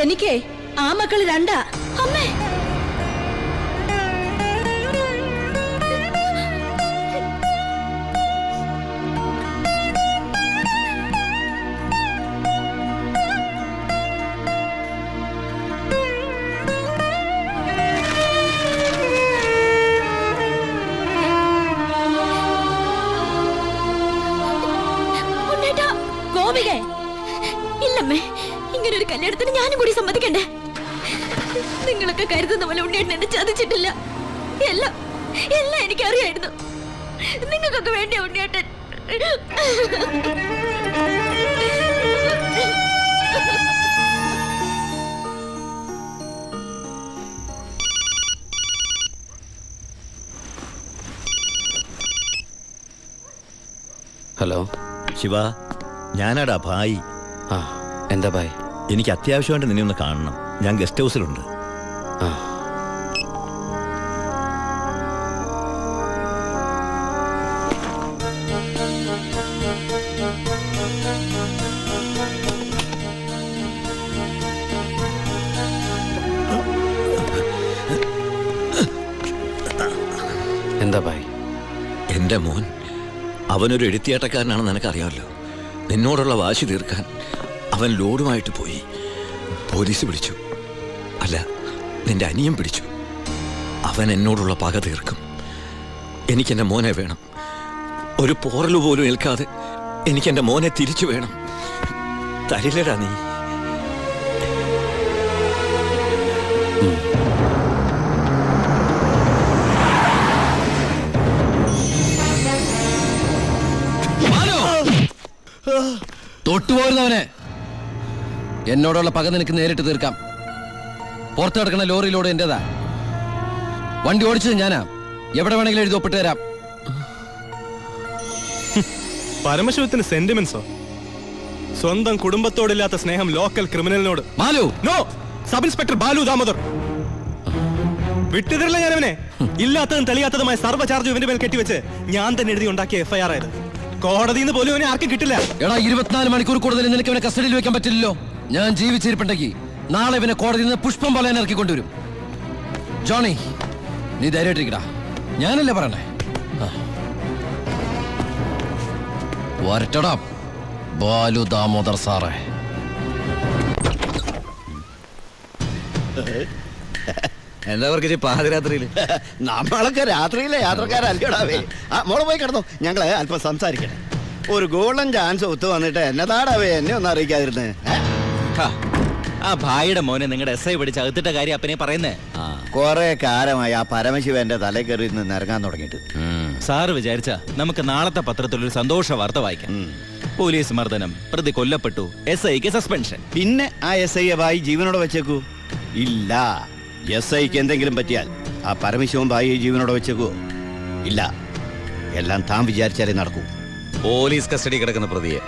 എനിക്ക് ആ മക്കള് രണ്ടാ. അമ്മേ, ഇല്ലമ്മേ, ഇങ്ങനെ ഒരു കല്യാണത്തിന് ഞാനും കൂടി സമ്മതിക്കണ്ടേ? നിങ്ങളൊക്കെ കരുതുന്ന പോലെ ഉണ്ണിയേട്ടൻ എന്നെ ചതിച്ചിട്ടില്ല. എല്ലാം എല്ലാം എനിക്കറിയായിരുന്നു. നിങ്ങൾക്കൊക്കെ വേണ്ടിയ ഉണ്ണിയേട്ടൻ. ഹലോ ശിവ, ഞാനാടാ ഭായി. ആ, എന്താ ഭായ്? എനിക്ക് അത്യാവശ്യമായിട്ട് നിന്നെ ഒന്ന് കാണണം. ഞാൻ ഗസ്റ്റ് ഹൗസിലുണ്ട്. ആ, എന്താ ഭായ്? എൻ്റെ മോൻ അവനൊരു എഴുത്തിയാട്ടക്കാരനാണെന്ന് നിനക്കറിയാമല്ലോ. നിന്നോടുള്ള വാശി തീർക്കാൻ അവൻ ലോഡുമായിട്ട് പോയി. പോലീസ് പിടിച്ചു. അല്ല, നിന്റെ അനിയൻ പിടിച്ചു. അവൻ എന്നോടുള്ള പക തീർക്കും. എനിക്കെൻ്റെ മോനെ വേണം. ഒരു പോറൽ പോലും ഏൽക്കാതെ എനിക്കെൻ്റെ മോനെ തിരിച്ചു വേണം. തരില്ലടാ നീ? തൊട്ടുപോരുന്നവനെ, എന്നോടുള്ള പക നിനക്ക് നേരിട്ട് തീർക്കാം. പുറത്തു കിടക്കുന്ന ലോറിയിലോട് എന്റേതാ. വണ്ടി ഓടിച്ചത് ഞാനാ. എവിടെ വേണമെങ്കിലും എഴുതി ഒപ്പിട്ട് തരാം. പരമശിവത്തിന് സെന്റിമെന്റ്സോ? സ്വന്തം കുടുംബത്തോടില്ലാത്ത സ്നേഹം ലോക്കൽ ക്രിമിനലിനോട്. Balu, no, sub inspector Balu Damodar. വിട്ടുതരില്ല ഞാനവനെ. ഇല്ലാത്തതും തെളിയാത്തതുമായ സർവ്വ ചാർജ് ഇവന്റെ മേൽ കെട്ടിവെച്ച് ഞാൻ തന്നെ എഴുതി ഉണ്ടാക്കിയ FIR ആയത്. കോടതിയിൽ നിന്ന് പോലും അവനെ ആർക്കും കിട്ടില്ല. എടാ, 24 മണിക്കൂർ കൂടുതൽ നിനക്ക് ഇവനെ കസ്റ്റഡിയിൽ വെക്കാൻ പറ്റില്ലല്ലോ. ഞാൻ ജീവിച്ചിരിപ്പുണ്ടെങ്കിൽ നാളെ ഇവനെ കോടതിയിൽ നിന്ന് പുഷ്പം പോലെ ഇറക്കി കൊണ്ടുവരും. ജോണി, നീ ധൈര്യമായിട്ടിരിക്കടാ. ഞാനല്ലേ പറയണേ. വരട്ടടാ ബാലു ദാമോദർ സാറേ. എന്താ പറഞ്ഞ പാതിരാത്രിയിൽ? നമ്മളൊക്കെ രാത്രിയിലെ യാത്രക്കാരല്ലേടാവേ. മോളെ പോയി കിടന്നോ, ഞങ്ങള് അല്പം സംസാരിക്കട്ടെ. ഒരു ഗോൾഡൻ ചാൻസ് ഒത്തു വന്നിട്ട് എന്നതാടാവേ എന്നെ ഒന്നും അറിയിക്കാതിരുന്നേ. ആ ഭായിയുടെ മോനെ നിങ്ങളുടെ SI പിടിച്ച് അകത്തിട്ട കാര്യം അപ്പനെ പറയുന്നേ. കൊറേ കാലമായി ആ പരമശിവന്റെ തലേ കയറി നിന്ന് ഇറങ്ങാൻ തുടങ്ങിയിട്ട്. സാറ് വിചാരിച്ച നമുക്ക് നാളത്തെ പത്രത്തിൽ ഒരു സന്തോഷ വാർത്ത വായിക്കാം. പോലീസ് മർദ്ദനം, പ്രതി കൊല്ലപ്പെട്ടു, SIക്ക് സസ്പെൻഷൻ. പിന്നെ ആ SI ഭായി ജീവനോടെ വെച്ചേക്കൂ? ഇല്ല. SIക്ക് എന്തെങ്കിലും പറ്റിയാൽ ആ പരമശിവൻ ഭായി ജീവനോടെ വെച്ചേക്കൂ? ഇല്ല. എല്ലാം താൻ വിചാരിച്ചാലേ നടക്കൂ. പോലീസ് കസ്റ്റഡി കിടക്കുന്ന പ്രതിയെ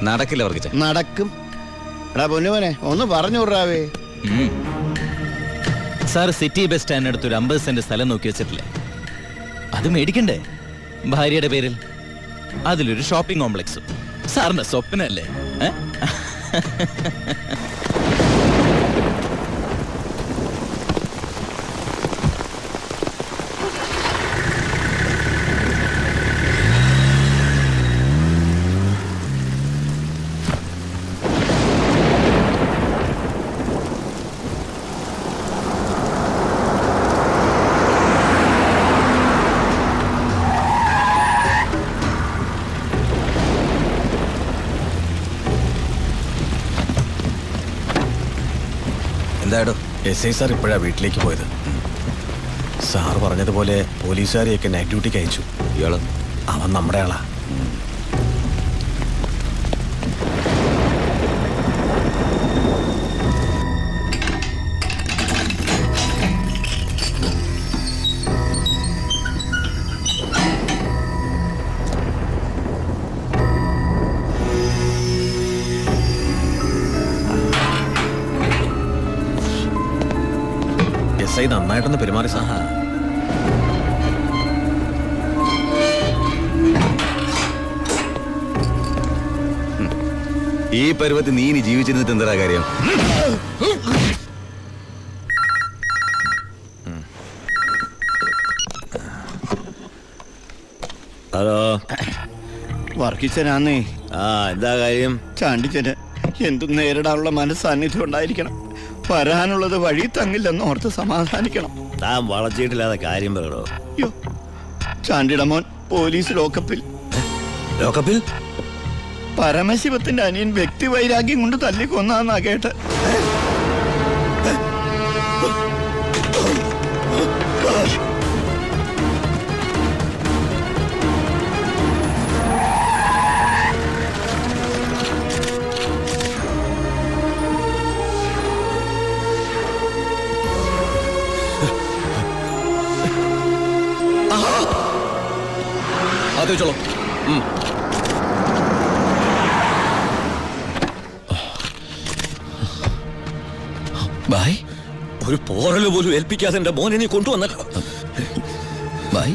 നടക്കില്ല. അവർക്ക് നടക്കും. എടാ പൊന്നുമോനെ, ഒന്ന് പറഞ്ഞു വിടാവേ. സാർ സിറ്റി ബസ് സ്റ്റാൻഡിനടുത്ത് ഒരു 50 സെന്റ് സ്ഥലം നോക്കി വെച്ചിട്ടില്ലേ? അത് മേടിക്കണ്ടേ ഭാര്യയുടെ പേരിൽ? അതിലൊരു ഷോപ്പിംഗ് കോംപ്ലക്സും. സാറിന്റെ സ്വപ്നല്ലേ? എന്താടോ? SI സാർ ഇപ്പോഴാ വീട്ടിലേക്ക് പോയത്. സാർ പറഞ്ഞതുപോലെ പോലീസുകാരെയൊക്കെ നൈറ്റ് ഡ്യൂട്ടിക്ക് അയച്ചു. ഇയാള് അവൻ നമ്മുടെ ആളാ. SI നന്നായിട്ടൊന്ന് പെരുമാറി സാർ. ഈ പരുവത്തിൽ നീ ഇനി ജീവിച്ചിരുന്നിട്ട് എന്താ കാര്യം? ഹലോ, വർക്കിച്ചനാന്നേ. എന്താ കാര്യം? ചാണ്ടിച്ചന് എന്തും നേരിടാനുള്ള മനസ്സാന്നിധ്യം ഉണ്ടായിരിക്കണം. വരാനുള്ളത് വഴി തങ്ങില്ലെന്ന് ഓർത്ത് സമാധാനിക്കണം. താൻ വളച്ചിട്ടില്ലാതെ കാര്യം പറയണോ? അയ്യോ, ചാണ്ടിയുടെ മോൻ പോലീസ് ലോക്കപ്പിൽ. ലോക്കപ്പിൽ? പരമശിവത്തിന്റെ അനിയൻ വ്യക്തി വൈരാഗ്യം കൊണ്ട് തല്ലിക്കൊന്നാന്നാ കേട്ട്. അത് വെച്ചോളൂ. ബായ്, ഒരു പോറല് പോലും ഏൽപ്പിക്കാതെ എന്റെ മോനെ നീ കൊണ്ടുവന്നല്ലോ. ബായ്.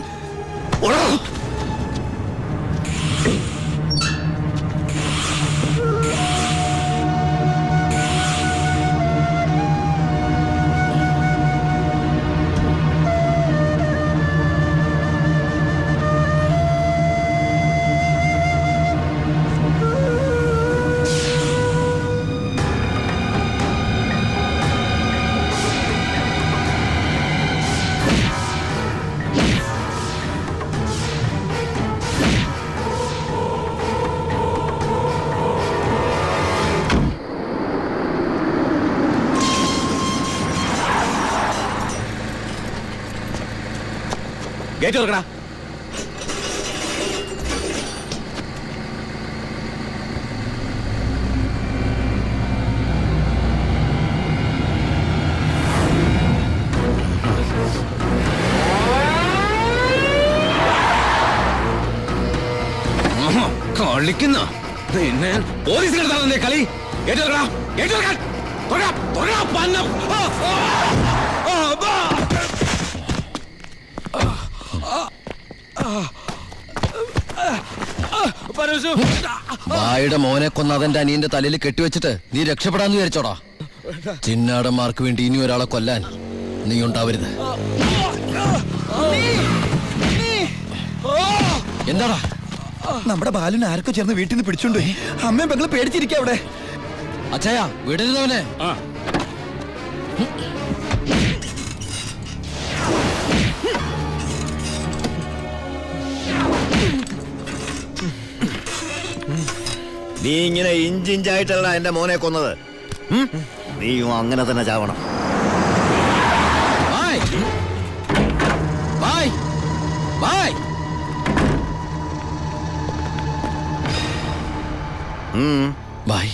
ഗേറ്റ് തുറക്കടാ. കളിക്കുന്ന പിന്നെ പോലീസിനെടുത്താണല്ലേ കളി? ഗേറ്റ് തുറക്കടാ. ഗേറ്റ് തുറക്കാൻ. ബായുടെ മോനെ കൊന്ന അതെന്റെ അനിയന്റെ തലയിൽ കെട്ടിവെച്ചിട്ട് നീ രക്ഷപ്പെടാന്ന് വിചാരിച്ചോടാ? ചിന്നാടന്മാർക്ക് വേണ്ടി ഇനി ഒരാളെ കൊല്ലാൻ നീ ഉണ്ടാവരുത്. എന്താടാ? നമ്മുടെ ബാലുവിനെ ആർക്കോ ചേർന്ന് വീട്ടിൽ നിന്ന് പിടിച്ചോണ്ടുപോയി. അമ്മയും പെങ്ങള് പേടിച്ചിരിക്കുക അവിടെ. അച്ഛയാ, വിടരുതവനെ. നീ ഇങ്ങനെ ഇഞ്ചിഞ്ചായിട്ടല്ല എന്റെ മോനെ കൊന്നത്. നീയും അങ്ങനെ തന്നെ ചാവണം. ബായ്,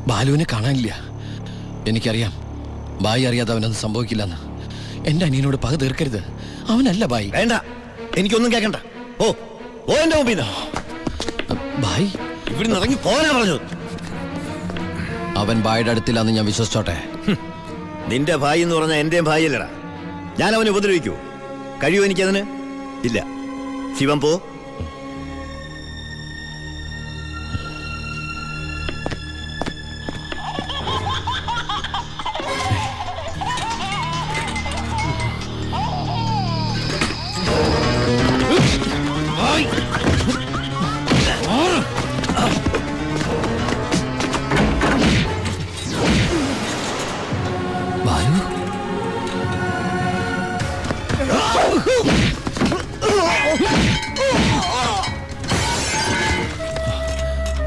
ബാലുവിനെ കാണാനില്ല. എനിക്കറിയാം ബായി അറിയാതെ അവനൊന്നും സംഭവിക്കില്ലെന്ന്. എന്റെ അനിയനോട് പക തീർക്കരുത്. അവനല്ല ബായി. വേണ്ട, എനിക്കൊന്നും കേൾക്കണ്ട. ഓ ഓ എന്റെ മുമ്പിൽ ബായി, ഇവിടുന്ന് ഇറങ്ങി പോകാനാ പറഞ്ഞു. അവൻ ബായുടെ അടുത്തില്ലാന്ന് ഞാൻ വിശ്വസിച്ചോട്ടെ? നിന്റെ ഭായി എന്ന് പറഞ്ഞാൽ എന്റെയും ഭായിയല്ലടാ. ഞാൻ അവനെ ഉപദ്രവിക്കൂ? കഴിയുമോ എനിക്കതിന്? ഇല്ല. ശിവൻ പോ.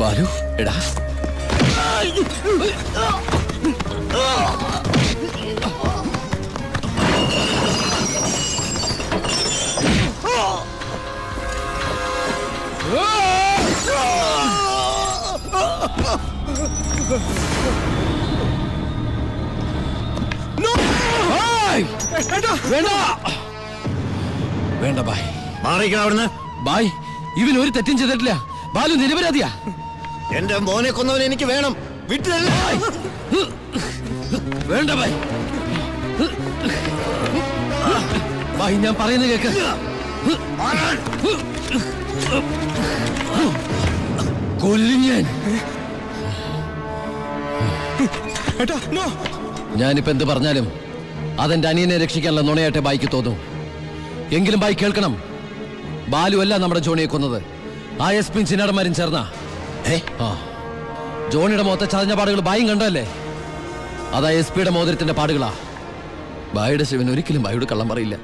ബാലു, എടാ. വേണ്ട ബായ്, മാറിക്കണം അവിടുന്ന്. ബായ്, ഇവൻ ഒരു തെറ്റും ചെയ്തിട്ടില്ല. ബാലു നിരപരാധിയാ. എന്റെ മോനെ കൊന്നവനെ എനിക്ക് വേണം. വിട്ടില്ല. വേണ്ട ബായ്. ബായ്, ഞാൻ പറയുന്നത് കേക്ക്. കൊല്ലും ഞാൻ. ഏട്ടാ നോ. ഞാനിപ്പോ എന്ത് പറഞ്ഞാലും അതെന്റെ അനിയനെ രക്ഷിക്കാനുള്ള നുണയായിട്ടേ ബായിക്ക് തോന്നും. എങ്കിലും ബായി കേൾക്കണം, ബാലു അല്ല നമ്മുടെ ജോണിയെ കൊന്നത്, ആ എസ് പി ചിന്നാടന്മാരും ചേർന്ന. ജോണിയുടെ മുഖത്തെ ചതഞ്ഞ പാടുകൾ ബായും കണ്ടല്ലേ? അതാ എസ് പിയുടെ മോതിരത്തിന്റെ പാടുകളാ. ബായുടെ ശിവൻ ഒരിക്കലും ബായോട് കള്ളം പറയില്ല.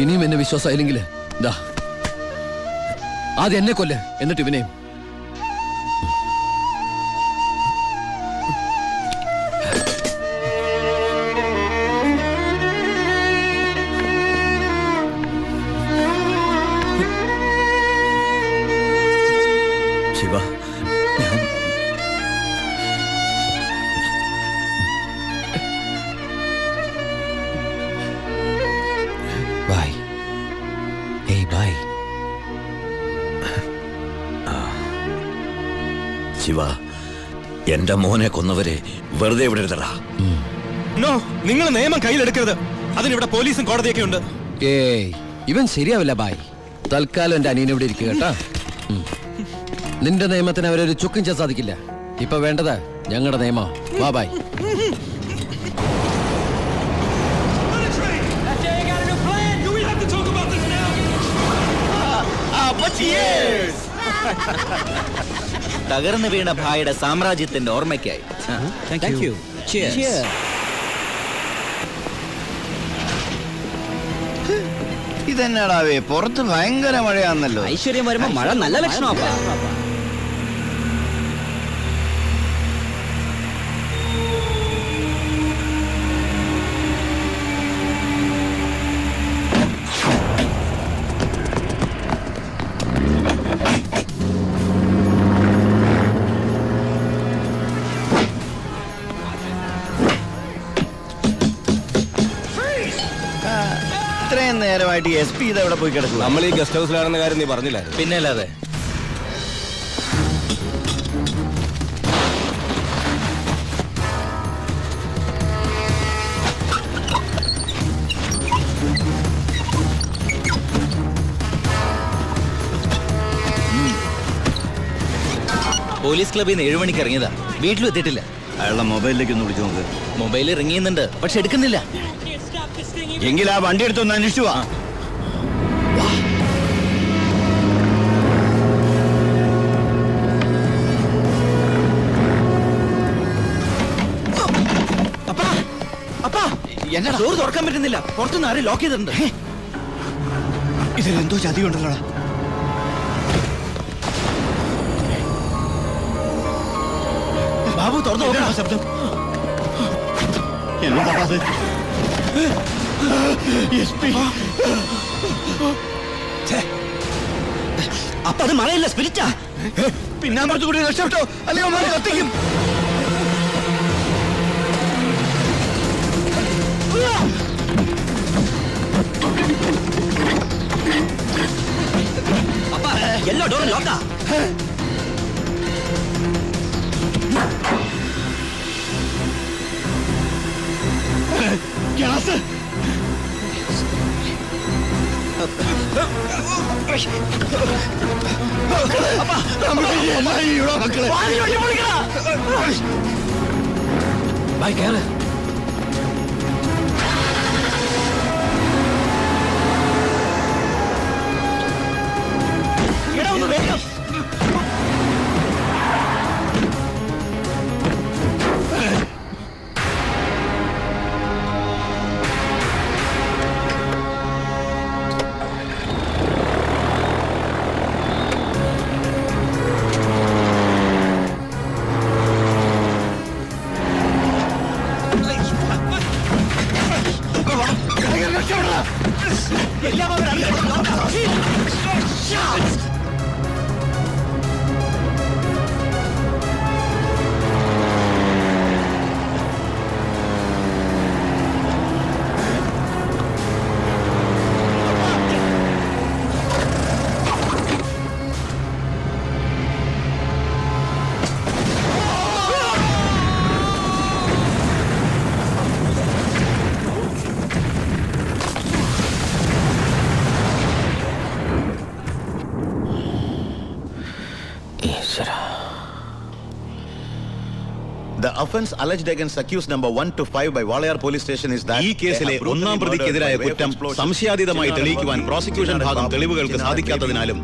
ഇനിയും എന്നെ വിശ്വാസമായില്ലെങ്കിൽ ദാ ആദ്യം എന്നെ കൊല്ല്, എന്നിട്ട് ഇവനെയും. ശിവ, ഞാൻ ബായ്. ഏയ് ബായ്. ശിവ, എന്റെ മോനെ കൊന്നവരെ വെറുതെ വിടരുതടാ. നോ, നിങ്ങൾ നിയമം കയ്യിലെടുക്കരുത്. അതിനിവിടെ പോലീസും കോടതിയൊക്കെ ഉണ്ട്. ഏയ് ഇവൻ ശരിയാവില്ല ബായ്. തൽക്കാലം എന്റെ അനിയനെ ഇവിടെ ഇരിക്കുക കേട്ടാ. നിന്റെ നിയമത്തിന് അവരൊരു ചുക്കും ചെയ്യാൻ സാധിക്കില്ല. ഇപ്പൊ വേണ്ടത് ഞങ്ങളുടെ നിയമം. വാ ബായ്. തകർന്നു വീണ ഭായിയുടെ സാമ്രാജ്യത്തിന്റെ ഓർമ്മയ്ക്കായി. ഇതെന്നാടാവേ, പുറത്ത് ഭയങ്കര മഴയാന്നല്ലോ. ഐശ്വര്യം വരുമ്പോ മഴ നല്ല ലക്ഷണമാ. ഇത്രയും നേരമായിട്ട് എസ് പി ഇതെവിടെ പോയി കിടക്കുക? നമ്മൾ ഈ ഗസ്റ്റ് ഹൗസിലാണെന്ന കാര്യം നീ പറഞ്ഞില്ലായിരുന്നു? പിന്നെ അല്ലാതെ. പോലീസ് ക്ലബിൽ നിന്ന് 7 മണിക്ക് ഇറങ്ങിയതാ, വീട്ടിലും എത്തിയിട്ടില്ല. അയാളുടെ മൊബൈലിലേക്ക് ഒന്ന് വിളിച്ചു നോക്ക്. മൊബൈൽ റിങ് ചെയ്യുന്നുണ്ട്, പക്ഷെ എടുക്കുന്നില്ല. എങ്കിൽ ആ വണ്ടി എടുത്തൊന്ന് അന്വേഷിച്ചു വാ. എന്നാ ഡോർ തുറക്കാൻ പറ്റുന്നില്ല, പുറത്തുനിന്ന് ആരും ലോക്ക് ചെയ്തിട്ടുണ്ട്. ഇതിലെന്തോ ചതി ഉണ്ടല്ലോടാ. ബാബു തുറന്നു നോക്കണം. ശബ്ദം അപ്പൊ അത് മഴയില്ല, സ്പിരിറ്റാ. പിന്നാമ്പുറത്ത് കൂടി രക്ഷപ്പെട്ടോ, അല്ലെങ്കിൽ കത്തിക്കും. എല്ലാ ഡോറും ലോക്കാ. ഗ്യാസ്. ബായ് കേറ്. The offense alleged against accused number 1 to 5 by Walayar police station is that ഈ കേസിലെ ഒന്നാം പ്രതിക്കെതിരായ കുറ്റം സംശയാതീതമായി തെളിയിക്കുവാൻ പ്രോസിക്യൂഷൻ ഭാഗം തെളിവുകൾക്ക് സാധിക്കാത്തതിനാലും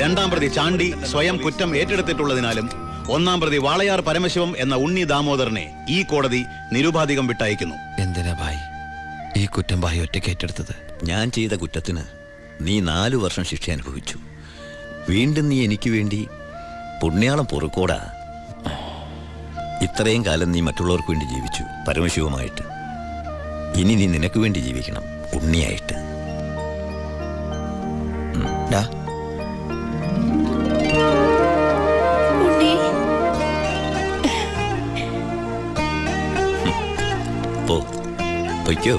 രണ്ടാം പ്രതി ചാണ്ടി സ്വയം കുറ്റം ഏറ്റെടുത്തിട്ടുള്ളതിനാലും ഒന്നാം പ്രതി വാളയാർ പരമശിവം എന്ന ഉണ്ണി ദാമോദരനെ ഈ കോടതി നിരുപാധികം വിട്ടയക്കുന്നു. എന്തിനാ ഭായ് ഈ കുറ്റം ഭായ് ഒറ്റയ്ക്ക് ഏറ്റെടുത്തത്? ഞാൻ ചെയ്ത കുറ്റത്തിന് നീ 4 വർഷം ശിക്ഷ അനുഭവിച്ചു. വീണ്ടും നീ എനിക്ക് വേണ്ടി പുണ്യാളം പൊറുക്കോടാ. ഇത്രയും കാലം നീ മറ്റുള്ളവർക്ക് വേണ്ടി ജീവിച്ചു പരമശിവമായിട്ട്. ഇനി നീ നിനക്ക് വേണ്ടി ജീവിക്കണം ഉണ്ണിയായിട്ട്. പൊയ്ക്കോ.